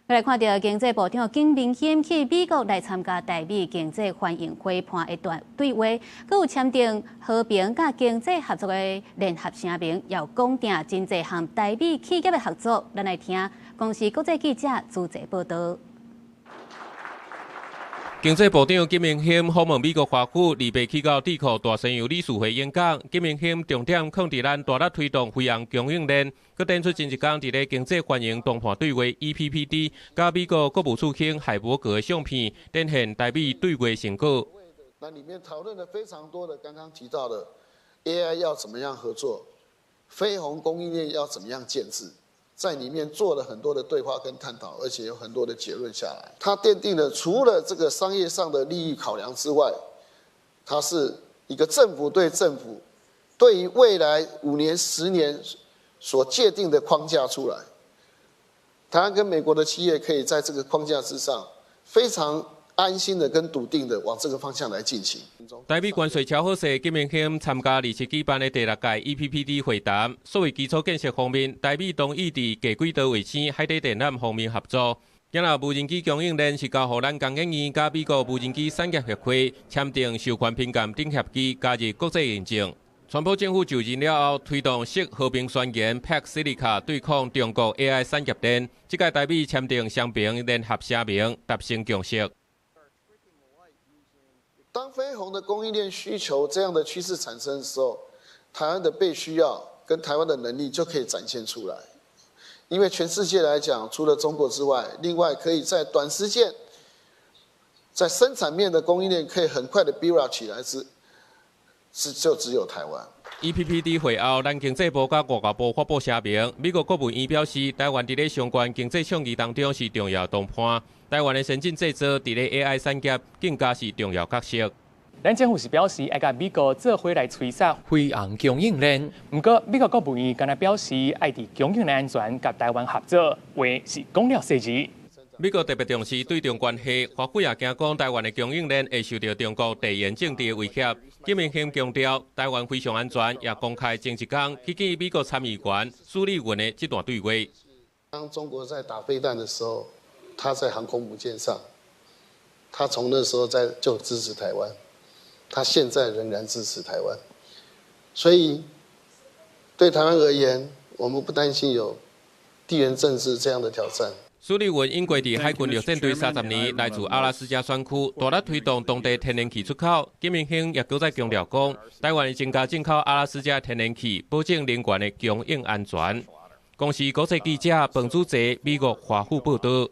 来看到经济部长金明显去美国来参加台美经济欢迎会谈一段对话，佮有签订和平甲经济合作的联合声明，要讲定真济和台美企业的合作。咱来听公司国际记者朱哲报道。 经济部长金明显访问美国华府，预备去到智库大西洋理事会演讲。金明显重点放伫咱大力推动飞航供应链，佮点出前一天伫咧经济欢迎谈判对话 EPPD， 甲美国国务次卿海伯格的相片，展现台美对话成果。那里面讨论了非常多的，刚刚提到的 AI 要怎么样合作，飞鸿供应链要怎么样建制。 在里面做了很多的对话跟探讨，而且有很多的结论下来。它奠定了除了这个商业上的利益考量之外，它是一个政府对政府对于未来5年、10年所界定的框架出来。台湾跟美国的企业可以在这个框架之上，非常 安心的跟笃定的往这个方向来进行。台美关系超好势，金明显参加27举办的第6届 EPPD 会谈。所谓基础建设方面，台美同意伫架轨道卫星、海底电缆方面合作。今日无人机供应链是交予咱工研院甲美国无人机产业协会签订授权评鉴顶协议，加入国际认证。川普政府就任了后，推动式和平宣言 PAC Silica 对抗中国 AI 产业链。这届台美签订双边联合声明，达成共识。 当飞鸿的供应链需求这样的趋势产生的时候，台湾的被需要跟台湾的能力就可以展现出来。因为全世界来讲，除了中国之外，另外可以在短时间，在生产面的供应链可以很快的 build up 起来就只有台湾。 EPPD 会后，咱经济部甲外交部发布声明，美国国务院表示，台湾伫咧相关经济倡议当中是重要谈判。 台湾的先进制造伫咧 AI 产业更加是重要角色。咱政府是表示爱甲美国做伙来催促飞航供应链。不过，美国国务院刚才表示，爱伫供应链安全甲台湾合作，话是讲了细致。美国特别重视对中关系，华府也惊讲台湾的供应链会受到中国地缘政治的威胁。金明显强调，台湾非常安全，也公开前一天去见美国参议员苏利文的这段对话。当中国在打飞弹的时候， 他在航空母舰上，他从那时候就支持台湾，他现在仍然支持台湾，所以对台湾而言，我们不担心有地缘政治这样的挑战。苏利文因过伫海军陆战队30年，来自阿拉斯加选区，大力推动当地天然气出口。金明显也搁再强调讲，台湾增加进口阿拉斯加天然气，保证能源的供应安全。公司国际记者彭祖哲，美国华府报道。